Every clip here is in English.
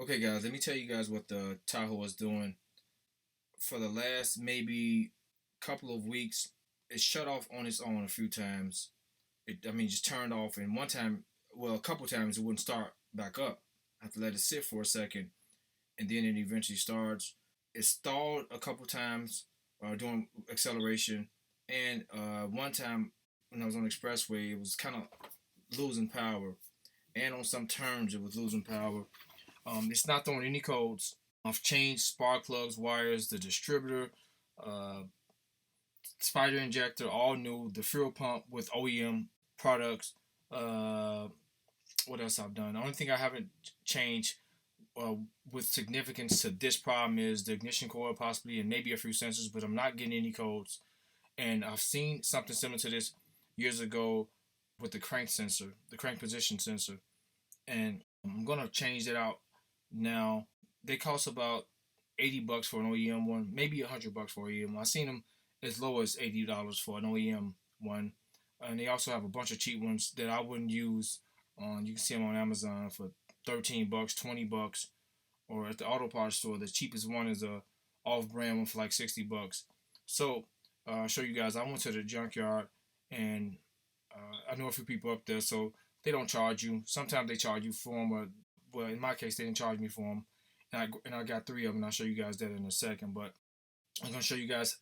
Okay, guys, let me tell you guys what the Tahoe is doing. For the last maybe couple of weeks, it shut off on its own a few times. Just turned off, and one time, well, a couple times it wouldn't start back up. I have to let it sit for a second, and then it eventually starts. It stalled a couple times during acceleration, and one time when I was on the expressway, it was kind of losing power, and on some turns it was losing power. It's not throwing any codes. I've changed spark plugs, wires, the distributor, uh, spider injector, all new. The fuel pump with OEM products. Uh, what else I've done? The only thing I haven't changed uh, with significance to this problem is the ignition coil, possibly, and maybe a few sensors, but I'm not getting any codes. And I've seen something similar to this years ago with the crank sensor, the crank position sensor, and I'm gonna change it out now. They cost about $80 for an OEM one, maybe $100 for an OEM one. I've seen them as low as $80 for an OEM one, and they also have a bunch of cheap ones that I wouldn't use. You can see them on Amazon for $13, $20, or at the auto parts store. The cheapest one is a off-brand one for like $60. So I'll show you guys. I went to the junkyard, and I know a few people up there, so they don't charge you. Sometimes they charge you for them, but well, in my case, they didn't charge me for them. And I got three of them. I'll show you guys that in a second. But I'm gonna show you guys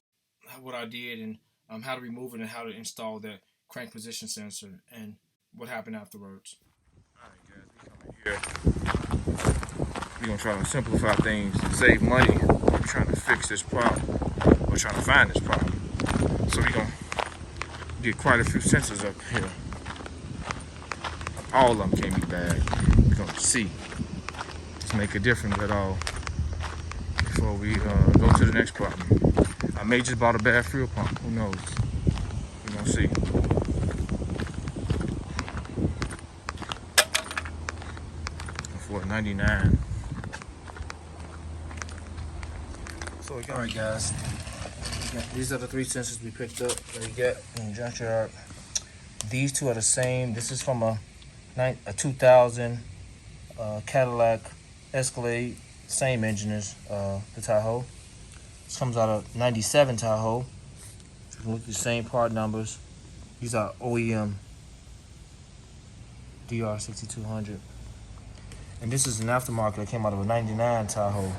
what I did and how to remove it and how to install that crank position sensor and what happened afterwards. All right, guys, we coming here. We're gonna try to simplify things, save money. We're trying to fix this problem. We're trying to find this problem. So we're gonna get quite a few sensors up here. All of them can't be bad. We're gonna see. Let's make a difference at all before we go to the next problem. I may just bought a bad fuel pump. Who knows? We're gonna see. For $99. So all right, guys. These are the three sensors we picked up that we got in the junkyard. These two are the same. This is from a 2000 Cadillac Escalade, same engine as the Tahoe. This comes out of 97 Tahoe. You can look at the same part numbers. These are OEM DR6200. And this is an aftermarket that came out of a 99 Tahoe.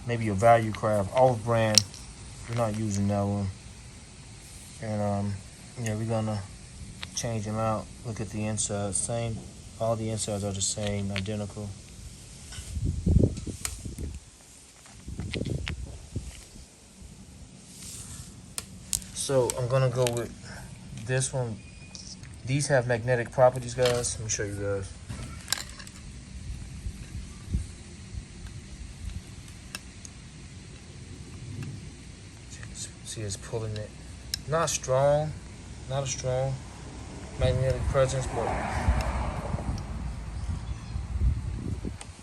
Maybe a value crab, off-brand. We're not using that one. And yeah, we're gonna change them out. Look at the inside, same. All the insides are the same, identical. So I'm gonna go with this one. These have magnetic properties, guys. Let me show you guys. See, it's pulling it. Not strong, not a strong magnetic presence, but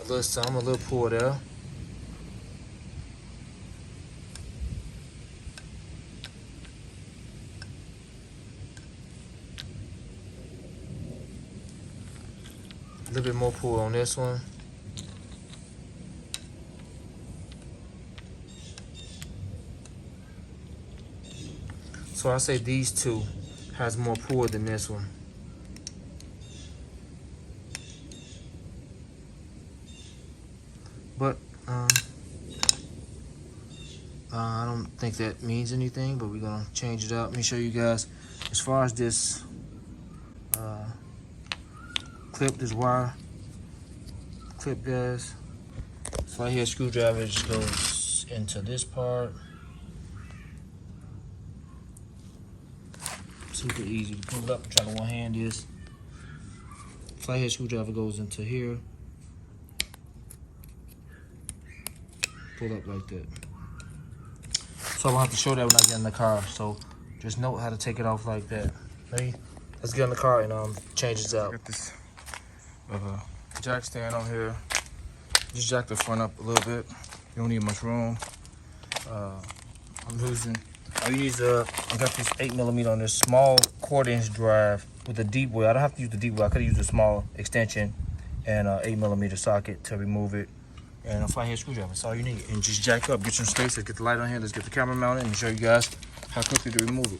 a little pull there. A little bit more pull on this one. So I say these two has more pull than this one. But I don't think that means anything, but we're gonna change it up. Let me show you guys. As far as this clip, this wire clip, guys. So right here, screwdriver just goes into this part. Super easy to pull up. Try to one hand this. Flathead screwdriver goes into here. Pull up like that. So I'm gonna have to show that when I get in the car. So just note how to take it off like that. Ready? Let's get in the car and change this out. Got this jack stand on here. Just jack the front up a little bit. You don't need much room. I'm using All you need is I got this 8mm on this small 1/4" drive with a deep well. I don't have to use the deep well. I could have used a small extension and a 8mm socket to remove it. And a flathead screwdriver. That's all you need. And just jack up, get some space. Let's get the light on here. Let's get the camera mounted and show you guys how quickly to remove it.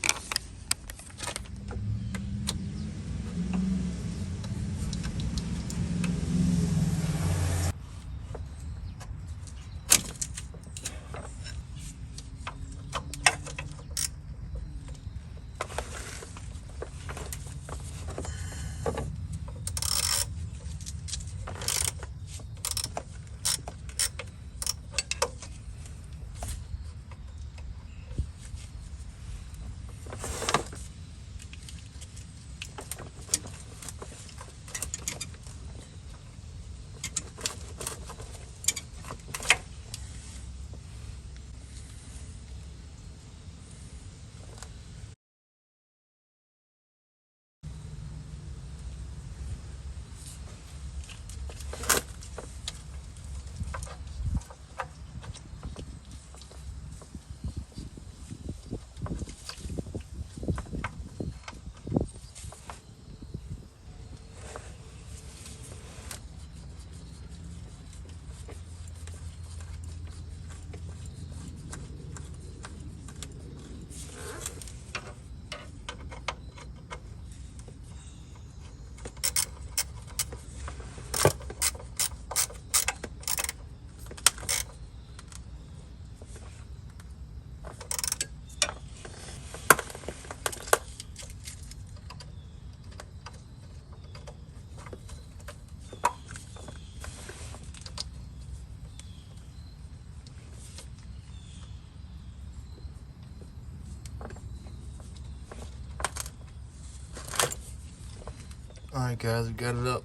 Alright guys, we got it up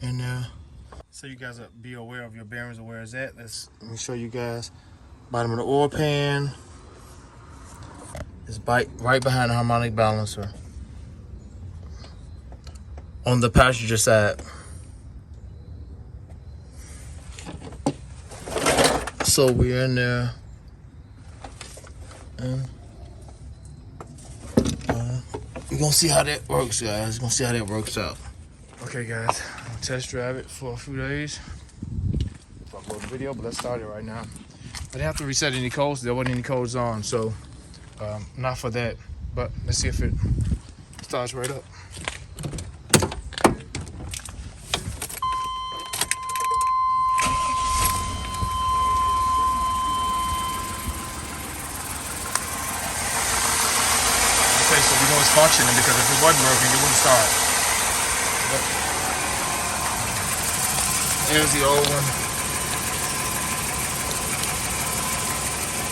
in there. So you guys be aware of your bearings and where it's at. Let me show you guys. Bottom of the oil pan is right behind the harmonic balancer on the passenger side. So we're in there and we're gonna see how that works, guys. We're gonna see how that works out. Okay, guys, I'm gonna test drive it for a few days. I'll upload the video, but let's start it right now. I didn't have to reset any codes. There wasn't any codes on, so not for that. But let's see if it starts right up. Okay, so we know it's functioning because if it wasn't working, it wouldn't start. But there's the old one.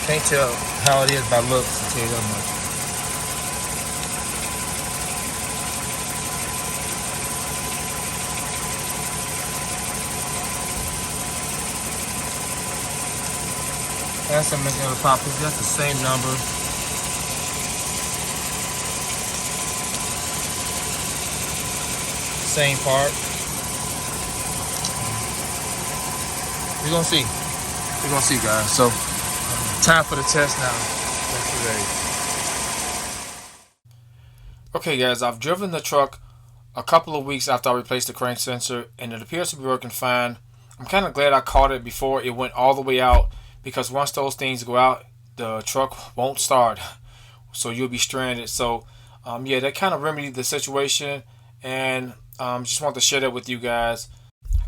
Can't tell how it is by looks, I'll tell you that much. That's a mechanical pop. It's just the same number. Same part. We're gonna see. We're gonna see, guys. So, time for the test now. Okay, guys, I've driven the truck a couple of weeks after I replaced the crank sensor, and it appears to be working fine. I'm kind of glad I caught it before it went all the way out, because once those things go out, the truck won't start. So you'll be stranded. So, yeah, that kind of remedied the situation, and just want to share that with you guys.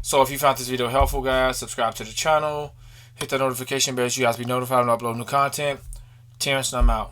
So if you found this video helpful, guys, subscribe to the channel, hit that notification bell so you guys be notified when I upload new content. Terrence, and I'm out.